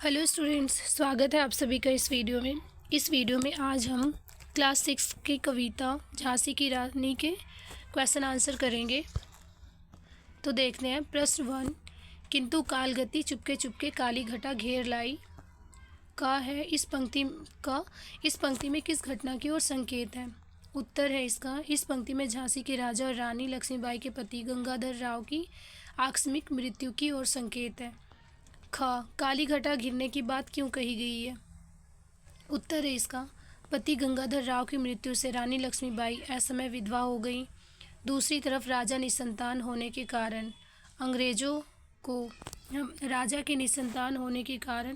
Hello students, स्वागत है आप सभी का इस वीडियो में आज हम क्लास 6 की कविता झांसी की रानी के क्वेश्चन आंसर करेंगे। तो देखते हैं। प्रश्न 1, किंतु कालगति चुपके चुपके काली घटा घेर लाई का है इस पंक्ति में किस घटना की ओर संकेत है? उत्तर है इसका, इस पंक्ति में झांसी के राजा और रानी लक्ष्मीबाई के पति गंगाधर राव की आकस्मिक मृत्यु की ओर संकेत है। ख, काली घटा घिरने की बात क्यों कही गई है? उत्तर है इसका, पति गंगाधर राव की मृत्यु से रानी लक्ष्मीबाई असमय विधवा हो गई। दूसरी तरफ राजा के निसंतान होने के कारण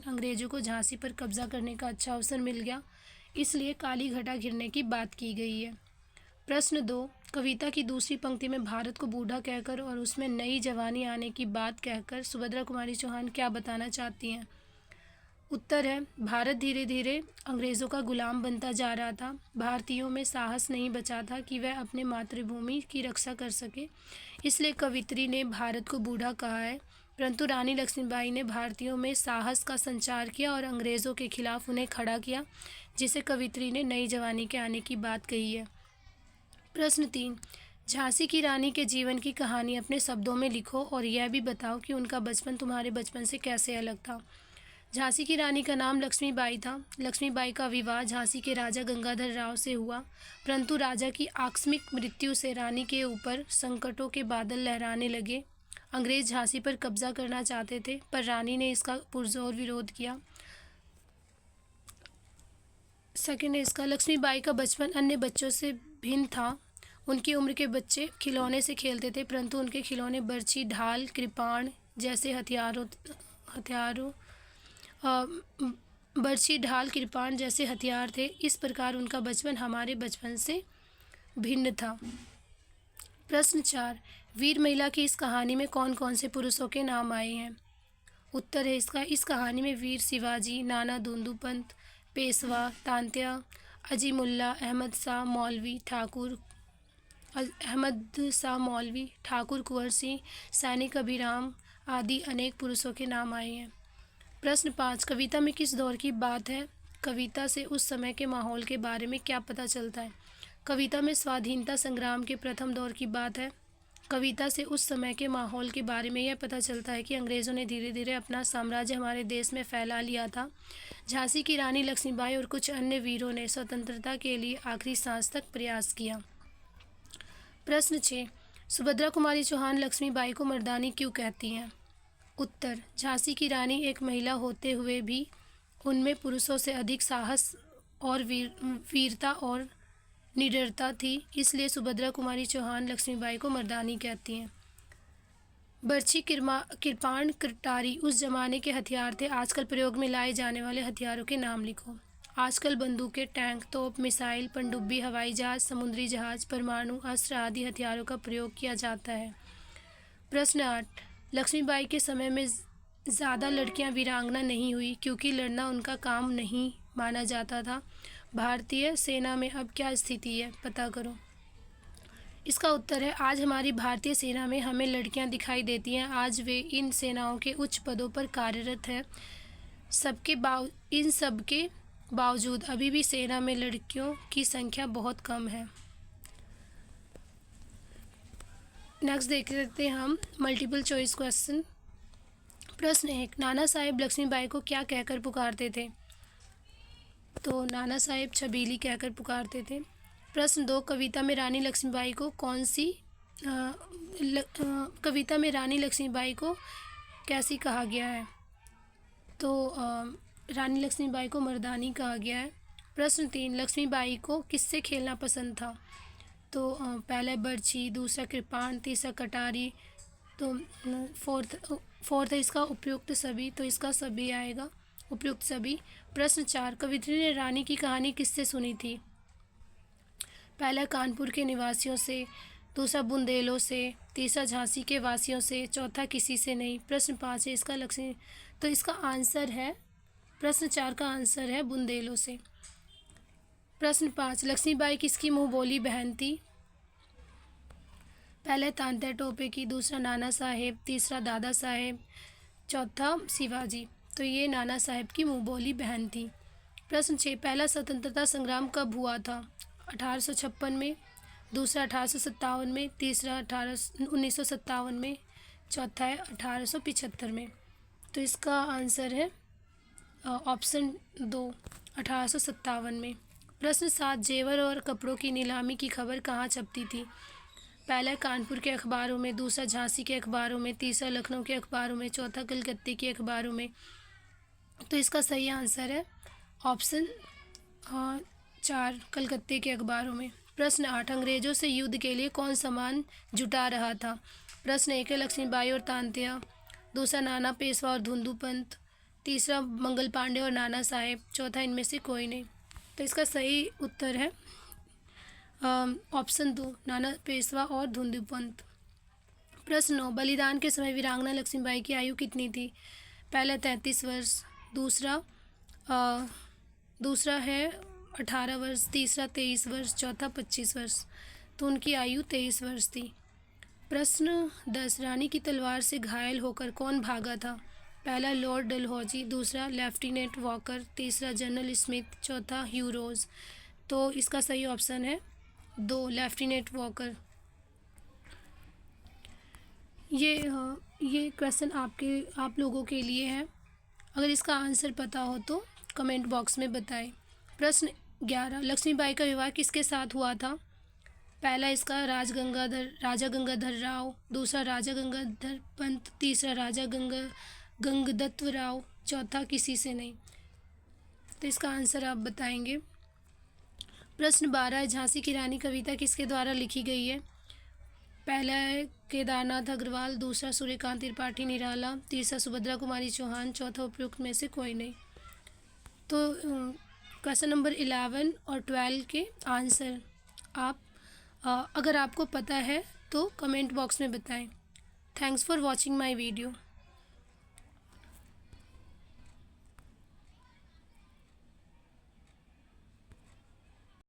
अंग्रेजों को झांसी पर कब्जा करने का अच्छा अवसर मिल गया, इसलिए काली घटा घिरने की बात की गई है। प्रश्न 2, कविता की दूसरी पंक्ति में भारत को बूढ़ा कहकर और उसमें नई जवानी आने की बात कहकर सुभद्रा कुमारी चौहान क्या बताना चाहती हैं? उत्तर है, भारत धीरे धीरे अंग्रेज़ों का गुलाम बनता जा रहा था। भारतीयों में साहस नहीं बचा था कि वह अपने मातृभूमि की रक्षा कर सके, इसलिए कवित्री ने भारत को बूढ़ा कहा है। परंतु रानी लक्ष्मीबाई ने भारतीयों में साहस का संचार किया और अंग्रेज़ों के खिलाफ उन्हें खड़ा किया, जिसे कवित्री ने नई जवानी के आने की बात कही है। प्रश्न 3, झांसी की रानी के जीवन की कहानी अपने शब्दों में लिखो और यह भी बताओ कि उनका बचपन तुम्हारे बचपन से कैसे अलग था। झांसी की रानी का नाम लक्ष्मीबाई था। लक्ष्मीबाई का विवाह झांसी के राजा गंगाधर राव से हुआ, परंतु राजा की आकस्मिक मृत्यु से रानी के ऊपर संकटों के बादल लहराने लगे। अंग्रेज झांसी पर कब्जा करना चाहते थे, पर रानी ने इसका पुरजोर विरोध किया। सेकेंड है इसका, लक्ष्मीबाई का बचपन अन्य बच्चों से भिन्न था। उनकी उम्र के बच्चे खिलौने से खेलते थे, परंतु उनके खिलौने बर्छी, ढाल, कृपाण जैसे हथियार थे। इस प्रकार उनका बचपन हमारे बचपन से भिन्न था। प्रश्न 4, वीर महिला की इस कहानी में कौन कौन से पुरुषों के नाम आए हैं? उत्तर है इसका, इस कहानी में वीर शिवाजी, नाना दुंदू पंत, पेशवा, तांत्या, अजीमुल्ला, अहमद शाह मौलवी, ठाकुर कुंवर सिंह, सैनिक अभिराम आदि अनेक पुरुषों के नाम आए हैं। प्रश्न 5, कविता में किस दौर की बात है? कविता से उस समय के माहौल के बारे में क्या पता चलता है? कविता में स्वाधीनता संग्राम के प्रथम दौर की बात है। कविता से उस समय के माहौल के बारे में यह पता चलता है कि अंग्रेज़ों ने धीरे धीरे अपना साम्राज्य हमारे देश में फैला लिया था। झांसी की रानी लक्ष्मीबाई और कुछ अन्य वीरों ने स्वतंत्रता के लिए आखिरी सांस तक प्रयास किया। प्रश्न 6, सुभद्रा कुमारी चौहान लक्ष्मीबाई को मर्दानी क्यों कहती हैं? उत्तर, झांसी की रानी एक महिला होते हुए भी उनमें पुरुषों से अधिक साहस और वीरता और निडरता थी, इसलिए सुभद्रा कुमारी चौहान लक्ष्मीबाई को मर्दानी कहती हैं। बर्छी, कृपाण, कटारी उस जमाने के हथियार थे। आजकल प्रयोग में लाए जाने वाले हथियारों के नाम लिखो। आजकल बंदूकें, टैंक, तोप, मिसाइल, पनडुब्बी, हवाई जहाज, समुद्री जहाज, परमाणु अस्त्र आदि हथियारों का प्रयोग किया जाता है। प्रश्न 8, लक्ष्मीबाई के समय में ज़्यादा लड़कियां वीरांगना नहीं हुई क्योंकि लड़ना उनका काम नहीं माना जाता था। भारतीय सेना में अब क्या स्थिति है, पता करो। इसका उत्तर है, आज हमारी भारतीय सेना में हमें लड़कियां दिखाई देती हैं। आज वे इन सेनाओं के उच्च पदों पर कार्यरत हैं। इन सब के बावजूद अभी भी सेना में लड़कियों की संख्या बहुत कम है। नेक्स्ट देख लेते हैं हम मल्टीपल चॉइस क्वेश्चन। प्रश्न 1, नाना साहेब लक्ष्मीबाई को क्या कहकर पुकारते थे? तो नाना साहेब छबीली कहकर पुकारते थे। प्रश्न 2, कविता में रानी लक्ष्मीबाई को कैसी कहा गया है? तो रानी लक्ष्मीबाई को मर्दानी कहा गया है। प्रश्न 3, लक्ष्मीबाई को किससे खेलना पसंद था? तो पहला बर्छी, दूसरा कृपाण, तीसरा कटारी, तो फोर्थ है इसका उपयुक्त सभी, तो इसका सभी आएगा, उपयुक्त सभी। प्रश्न 4, कवित्री ने रानी की कहानी किससे सुनी थी? पहला कानपुर के निवासियों से, दूसरा बुंदेलों से, तीसरा झांसी के वासियों से, चौथा किसी से नहीं। प्रश्न 5 है इसका, तो इसका आंसर है, प्रश्न 4 का आंसर है बुंदेलों से। प्रश्न 5, लक्ष्मीबाई किसकी मुँह बोली बहन थी? पहले तांत्या टोपे की, दूसरा नाना साहेब, तीसरा दादा साहेब, चौथा शिवाजी। तो ये नाना साहेब की मुँह बोली बहन थी। प्रश्न 6, पहला स्वतंत्रता संग्राम कब हुआ था? 1856 में, दूसरा 1857 में, तीसरा 1957 में, चौथा है 1875 में। तो इसका आंसर है ऑप्शन 2, 1857 में। प्रश्न 7, जेवर और कपड़ों की नीलामी की खबर कहाँ छपती थी? पहला कानपुर के अखबारों में, दूसरा झांसी के अखबारों में, तीसरा लखनऊ के अखबारों में, चौथा कलकत्ते के अखबारों में। तो इसका सही आंसर है ऑप्शन 4, कलकत्ते के अखबारों में। प्रश्न 8, अंग्रेजों से युद्ध के लिए कौन सामान जुटा रहा था? प्रश्न 1 है लक्ष्मीबाई और तांत्या, दूसरा नाना पेशवा और धुंधुपंत, तीसरा मंगल पांडे और नाना साहेब, चौथा इनमें से कोई नहीं। तो इसका सही उत्तर है ऑप्शन 2, नाना पेशवा और धुंधुपंत। प्रश्न 9, बलिदान के समय वीरांगना लक्ष्मीबाई की आयु कितनी थी? पहला 33 वर्ष, दूसरा है 18 वर्ष, तीसरा 23 वर्ष, चौथा 25 वर्ष। तो उनकी आयु 23 वर्ष थी। प्रश्न 10, रानी की तलवार से घायल होकर कौन भागा था? पहला लॉर्ड डलहौजी, दूसरा लेफ्टिनेंट वॉकर, तीसरा जनरल स्मिथ, चौथा ह्यू रोज। तो इसका सही ऑप्शन है 2, लेफ्टिनेंट वॉकर। ये क्वेश्चन आप लोगों के लिए है। अगर इसका आंसर पता हो तो कमेंट बॉक्स में बताएं। प्रश्न 11, लक्ष्मीबाई का विवाह किसके साथ हुआ था? पहला इसका राजा गंगाधर राव, दूसरा राजा गंगाधर पंत, तीसरा राजा गंगदत्त राव, चौथा किसी से नहीं। तो इसका आंसर आप बताएंगे। प्रश्न 12, झांसी की रानी कविता किसके द्वारा लिखी गई है? पहला है केदारनाथ अग्रवाल, दूसरा सूर्यकांत त्रिपाठी निराला, तीसरा सुभद्रा कुमारी चौहान, चौथा उपयुक्त में से कोई नहीं। तो क्वेश्चन नंबर 11 और 12 के आंसर आप अगर आपको पता है तो कमेंट बॉक्स में बताएं। Thanks for watching my video.